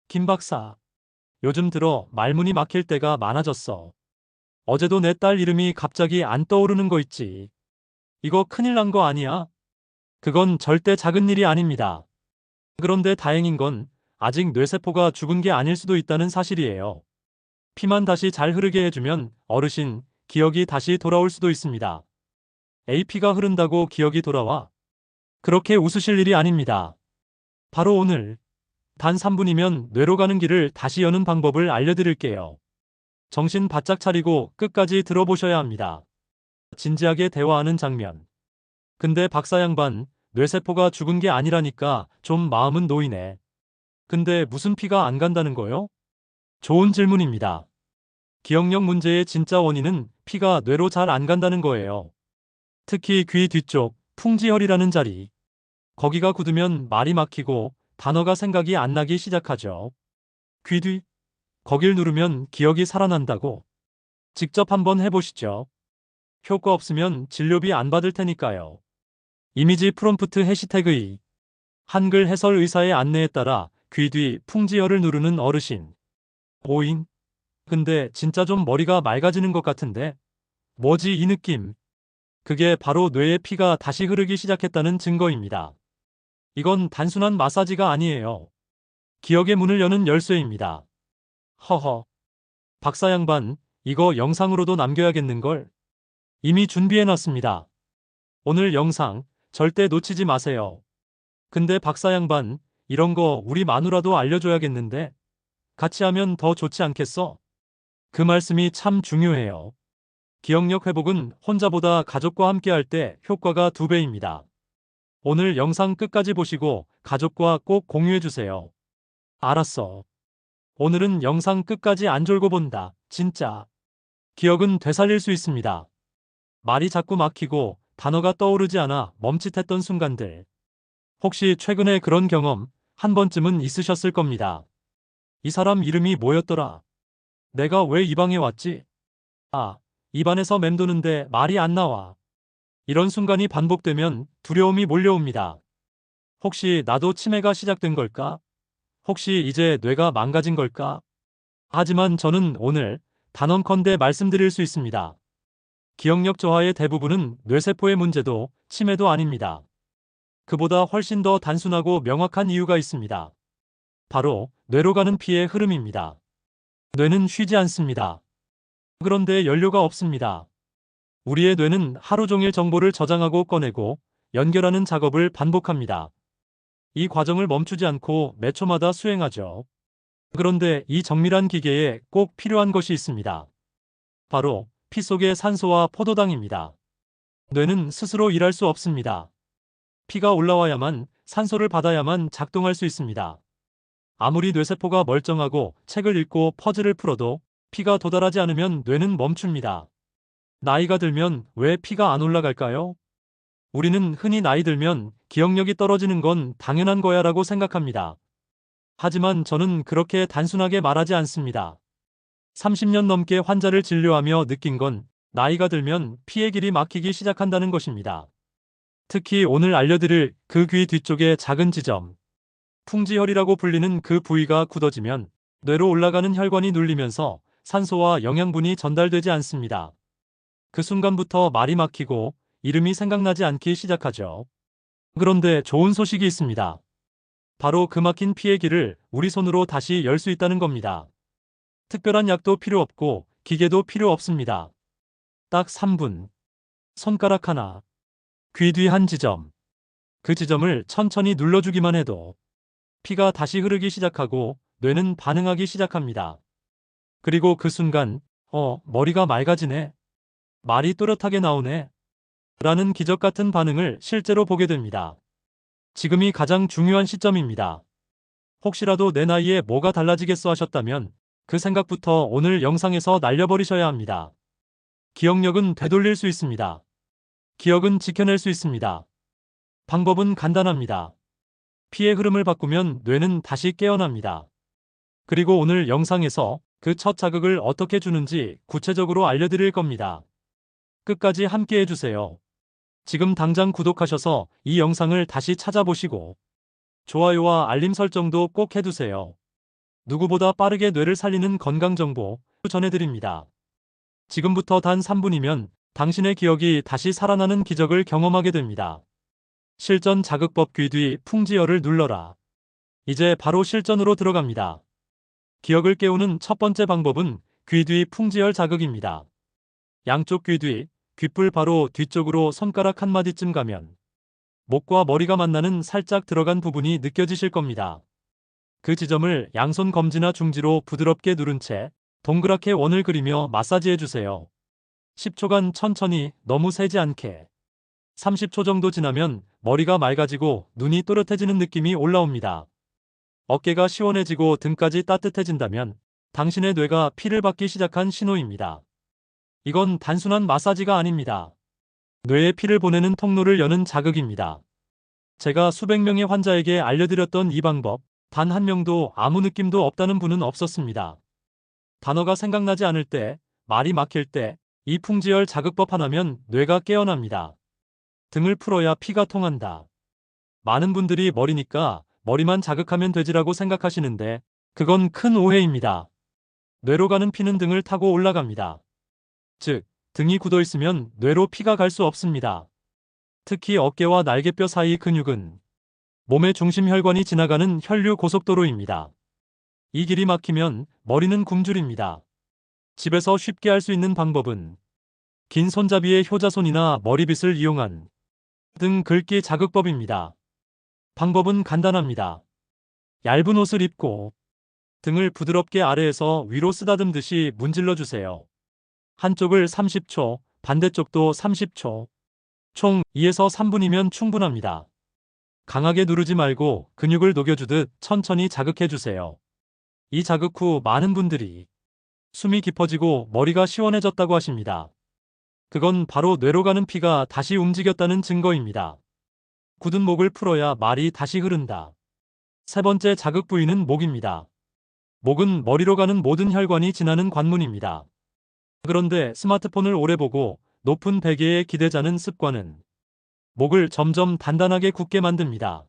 김 박사, 요즘 들어 말문이 막힐 때가 많아졌어. 어제도 내 딸 이름이 갑자기 안 떠오르는 거 있지. 이거 큰일 난 거 아니야? 그건 절대 작은 일이 아닙니다. 그런데 다행인 건 아직 뇌세포가 죽은 게 아닐 수도 있다는 사실이에요. 피만 다시 잘 흐르게 해주면 어르신, 기억이 다시 돌아올 수도 있습니다. AP가 흐른다고 기억이 돌아와? 그렇게 웃으실 일이 아닙니다. 바로 오늘, 단 3분이면 뇌로 가는 길을 다시 여는 방법을 알려드릴게요. 정신 바짝 차리고 끝까지 들어보셔야 합니다. 진지하게 대화하는 장면. 근데 박사 양반, 뇌세포가 죽은 게 아니라니까 좀 마음은 놓이네. 근데 무슨 피가 안 간다는 거요? 좋은 질문입니다. 기억력 문제의 진짜 원인은 피가 뇌로 잘 안 간다는 거예요. 특히 귀 뒤쪽, 풍지혈이라는 자리. 거기가 굳으면 말이 막히고 단어가 생각이 안 나기 시작하죠. 귀 뒤, 거길 누르면 기억이 살아난다고. 직접 한번 해보시죠. 효과 없으면 진료비 안 받을 테니까요. 이미지 프롬프트 해시태그 2. 한글 해설 의사의 안내에 따라 귀 뒤 풍지혈을 누르는 어르신. 오잉? 근데 진짜 좀 머리가 맑아지는 것 같은데? 뭐지 이 느낌? 그게 바로 뇌에 피가 다시 흐르기 시작했다는 증거입니다. 이건 단순한 마사지가 아니에요. 기억의 문을 여는 열쇠입니다. 허허. 박사 양반, 이거 영상으로도 남겨야겠는걸? 이미 준비해놨습니다. 오늘 영상 절대 놓치지 마세요. 근데 박사 양반, 이런 거 우리 마누라도 알려줘야겠는데? 같이 하면 더 좋지 않겠어? 그 말씀이 참 중요해요. 기억력 회복은 혼자보다 가족과 함께 할 때 효과가 2배입니다. 오늘 영상 끝까지 보시고 가족과 꼭 공유해주세요. 알았어. 오늘은 영상 끝까지 안 졸고 본다. 진짜. 기억은 되살릴 수 있습니다. 말이 자꾸 막히고 단어가 떠오르지 않아 멈칫했던 순간들. 혹시 최근에 그런 경험 한 번쯤은 있으셨을 겁니다. 이 사람 이름이 뭐였더라? 내가 왜 이 방에 왔지? 아, 입안에서 맴도는데 말이 안 나와. 이런 순간이 반복되면 두려움이 몰려옵니다. 혹시 나도 치매가 시작된 걸까? 혹시 이제 뇌가 망가진 걸까? 하지만 저는 오늘 단언컨대 말씀드릴 수 있습니다. 기억력 저하의 대부분은 뇌세포의 문제도 치매도 아닙니다. 그보다 훨씬 더 단순하고 명확한 이유가 있습니다. 바로 뇌로 가는 피의 흐름입니다. 뇌는 쉬지 않습니다. 그런데 연료가 없습니다. 우리의 뇌는 하루 종일 정보를 저장하고 꺼내고 연결하는 작업을 반복합니다. 이 과정을 멈추지 않고 매 초마다 수행하죠. 그런데 이 정밀한 기계에 꼭 필요한 것이 있습니다. 바로 피 속의 산소와 포도당입니다. 뇌는 스스로 일할 수 없습니다. 피가 올라와야만 산소를 받아야만 작동할 수 있습니다. 아무리 뇌세포가 멀쩡하고 책을 읽고 퍼즐을 풀어도 피가 도달하지 않으면 뇌는 멈춥니다. 나이가 들면 왜 피가 안 올라갈까요? 우리는 흔히 나이 들면 기억력이 떨어지는 건 당연한 거야라고 생각합니다. 하지만 저는 그렇게 단순하게 말하지 않습니다. 30년 넘게 환자를 진료하며 느낀 건 나이가 들면 피의 길이 막히기 시작한다는 것입니다. 특히 오늘 알려드릴 그 귀 뒤쪽의 작은 지점, 풍지혈이라고 불리는 그 부위가 굳어지면 뇌로 올라가는 혈관이 눌리면서 산소와 영양분이 전달되지 않습니다. 그 순간부터 말이 막히고 이름이 생각나지 않기 시작하죠. 그런데 좋은 소식이 있습니다. 바로 그 막힌 피의 길을 우리 손으로 다시 열 수 있다는 겁니다. 특별한 약도 필요 없고 기계도 필요 없습니다. 딱 3분. 손가락 하나. 귀 뒤 한 지점. 그 지점을 천천히 눌러주기만 해도 피가 다시 흐르기 시작하고 뇌는 반응하기 시작합니다. 그리고 그 순간, 머리가 맑아지네. 말이 또렷하게 나오네. 라는 기적 같은 반응을 실제로 보게 됩니다. 지금이 가장 중요한 시점입니다. 혹시라도 내 나이에 뭐가 달라지겠어 하셨다면 그 생각부터 오늘 영상에서 날려버리셔야 합니다. 기억력은 되돌릴 수 있습니다. 기억은 지켜낼 수 있습니다. 방법은 간단합니다. 피의 흐름을 바꾸면 뇌는 다시 깨어납니다. 그리고 오늘 영상에서 그 첫 자극을 어떻게 주는지 구체적으로 알려드릴 겁니다. 끝까지 함께 해주세요. 지금 당장 구독하셔서 이 영상을 다시 찾아보시고 좋아요와 알림 설정도 꼭 해두세요. 누구보다 빠르게 뇌를 살리는 건강정보 전해드립니다. 지금부터 단 3분이면 당신의 기억이 다시 살아나는 기적을 경험하게 됩니다. 실전 자극법 귀 뒤 풍지열을 눌러라. 이제 바로 실전으로 들어갑니다. 기억을 깨우는 첫 번째 방법은 귀 뒤 풍지열 자극입니다. 양쪽 귀 뒤, 귓불 바로 뒤쪽으로 손가락 한 마디쯤 가면 목과 머리가 만나는 살짝 들어간 부분이 느껴지실 겁니다. 그 지점을 양손 검지나 중지로 부드럽게 누른 채 동그랗게 원을 그리며 마사지해 주세요. 10초간 천천히, 너무 세지 않게. 30초 정도 지나면 머리가 맑아지고 눈이 또렷해지는 느낌이 올라옵니다. 어깨가 시원해지고 등까지 따뜻해진다면 당신의 뇌가 피를 받기 시작한 신호입니다. 이건 단순한 마사지가 아닙니다. 뇌에 피를 보내는 통로를 여는 자극입니다. 제가 수백 명의 환자에게 알려드렸던 이 방법, 단 한 명도 아무 느낌도 없다는 분은 없었습니다. 단어가 생각나지 않을 때, 말이 막힐 때, 이 풍지열 자극법 하나면 뇌가 깨어납니다. 등을 풀어야 피가 통한다. 많은 분들이 머리니까 머리만 자극하면 되지라고 생각하시는데 그건 큰 오해입니다. 뇌로 가는 피는 등을 타고 올라갑니다. 즉, 등이 굳어 있으면 뇌로 피가 갈 수 없습니다. 특히 어깨와 날개뼈 사이 근육은 몸의 중심 혈관이 지나가는 혈류 고속도로입니다. 이 길이 막히면 머리는 굶주립니다. 집에서 쉽게 할 수 있는 방법은 긴 손잡이의 효자손이나 머리빗을 이용한 등 긁기 자극법입니다. 방법은 간단합니다. 얇은 옷을 입고 등을 부드럽게 아래에서 위로 쓰다듬듯이 문질러 주세요. 한쪽을 30초, 반대쪽도 30초. 총 2에서 3분이면 충분합니다. 강하게 누르지 말고 근육을 녹여주듯 천천히 자극해 주세요. 이 자극 후 많은 분들이 숨이 깊어지고 머리가 시원해졌다고 하십니다. 그건 바로 뇌로 가는 피가 다시 움직였다는 증거입니다. 굳은 목을 풀어야 말이 다시 흐른다. 세 번째 자극 부위는 목입니다. 목은 머리로 가는 모든 혈관이 지나는 관문입니다. 그런데 스마트폰을 오래 보고 높은 베개에 기대자는 습관은 목을 점점 단단하게 굳게 만듭니다.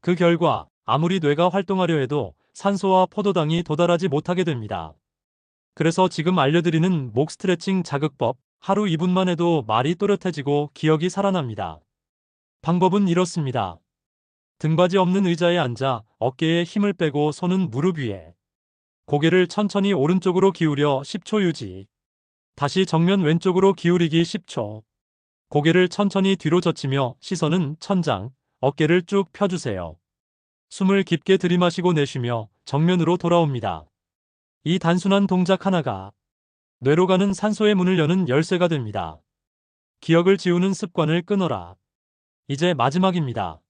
그 결과 아무리 뇌가 활동하려 해도 산소와 포도당이 도달하지 못하게 됩니다. 그래서 지금 알려드리는 목 스트레칭 자극법, 하루 2분만 해도 말이 또렷해지고 기억이 살아납니다. 방법은 이렇습니다. 등받이 없는 의자에 앉아 어깨에 힘을 빼고 손은 무릎 위에. 고개를 천천히 오른쪽으로 기울여 10초 유지. 다시 정면 왼쪽으로 기울이기 10초. 고개를 천천히 뒤로 젖히며 시선은 천장, 어깨를 쭉 펴주세요. 숨을 깊게 들이마시고 내쉬며 정면으로 돌아옵니다. 이 단순한 동작 하나가 뇌로 가는 산소의 문을 여는 열쇠가 됩니다. 기억을 지우는 습관을 끊어라. 이제 마지막입니다.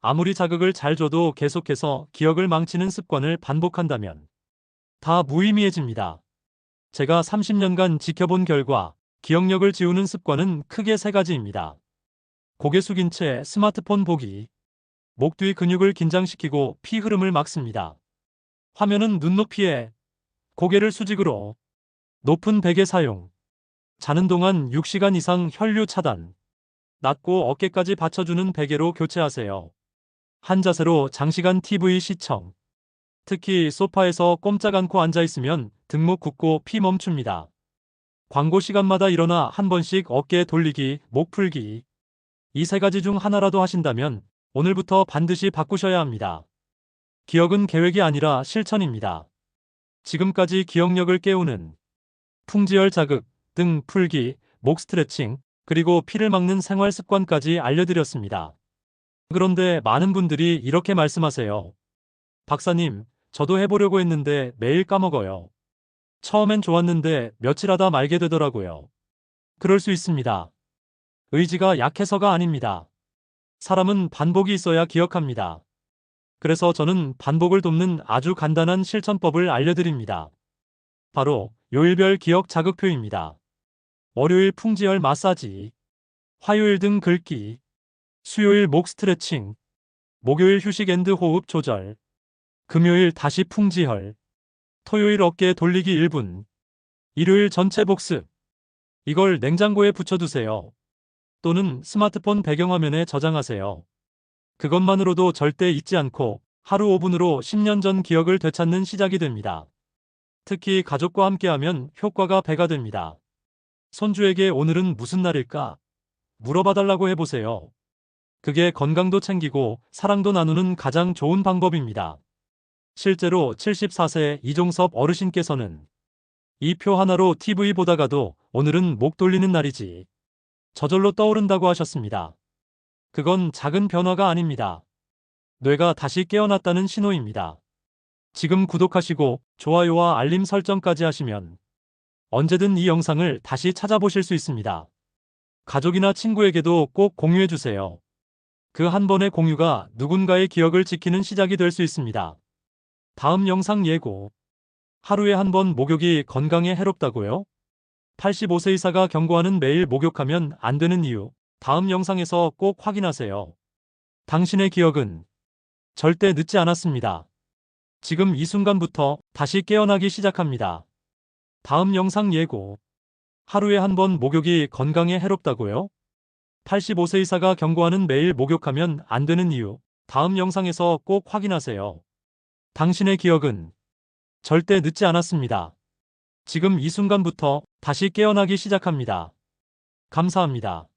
아무리 자극을 잘 줘도 계속해서 기억을 망치는 습관을 반복한다면 다 무의미해집니다. 제가 30년간 지켜본 결과 기억력을 지우는 습관은 크게 세 가지입니다. 고개 숙인 채 스마트폰 보기. 목 뒤 근육을 긴장시키고 피 흐름을 막습니다. 화면은 눈높이에. 고개를 수직으로. 높은 베개 사용. 자는 동안 6시간 이상 혈류 차단. 낮고 어깨까지 받쳐주는 베개로 교체하세요. 한 자세로 장시간 TV 시청. 특히 소파에서 꼼짝 않고 앉아있으면 등목 굳고 피 멈춥니다. 광고 시간마다 일어나 한 번씩 어깨 돌리기, 목 풀기. 이 세 가지 중 하나라도 하신다면 오늘부터 반드시 바꾸셔야 합니다. 기억은 계획이 아니라 실천입니다. 지금까지 기억력을 깨우는 풍지열 자극, 등 풀기, 목 스트레칭, 그리고 피를 막는 생활 습관까지 알려드렸습니다. 그런데 많은 분들이 이렇게 말씀하세요. 박사님, 저도 해보려고 했는데 매일 까먹어요. 처음엔 좋았는데 며칠 하다 말게 되더라고요. 그럴 수 있습니다. 의지가 약해서가 아닙니다. 사람은 반복이 있어야 기억합니다. 그래서 저는 반복을 돕는 아주 간단한 실천법을 알려드립니다. 바로 요일별 기억 자극표입니다. 월요일 풍지열 마사지, 화요일 등 긁기, 수요일 목 스트레칭, 목요일 휴식 앤드 호흡 조절, 금요일 다시 풍지열, 토요일 어깨 돌리기 1분, 일요일 전체 복습. 이걸 냉장고에 붙여두세요. 또는 스마트폰 배경화면에 저장하세요. 그것만으로도 절대 잊지 않고 하루 5분으로 10년 전 기억을 되찾는 시작이 됩니다. 특히 가족과 함께하면 효과가 배가 됩니다. 손주에게 오늘은 무슨 날일까? 물어봐달라고 해보세요. 그게 건강도 챙기고 사랑도 나누는 가장 좋은 방법입니다. 실제로 74세 이종섭 어르신께서는 이 표 하나로 TV 보다가도 오늘은 목 돌리는 날이지. 저절로 떠오른다고 하셨습니다. 그건 작은 변화가 아닙니다. 뇌가 다시 깨어났다는 신호입니다. 지금 구독하시고 좋아요와 알림 설정까지 하시면 언제든 이 영상을 다시 찾아보실 수 있습니다. 가족이나 친구에게도 꼭 공유해주세요. 그 한 번의 공유가 누군가의 기억을 지키는 시작이 될 수 있습니다. 다음 영상 예고. 하루에 한 번 목욕이 건강에 해롭다고요? 85세 의사가 경고하는 매일 목욕하면 안 되는 이유. 다음 영상에서 꼭 확인하세요. 당신의 기억은 절대 늦지 않았습니다. 지금 이 순간부터 다시 깨어나기 시작합니다. 다음 영상 예고. 하루에 한 번 목욕이 건강에 해롭다고요? 85세 의사가 경고하는 매일 목욕하면 안 되는 이유. 다음 영상에서 꼭 확인하세요. 당신의 기억은 절대 늦지 않았습니다. 지금 이 순간부터 다시 깨어나기 시작합니다. 감사합니다.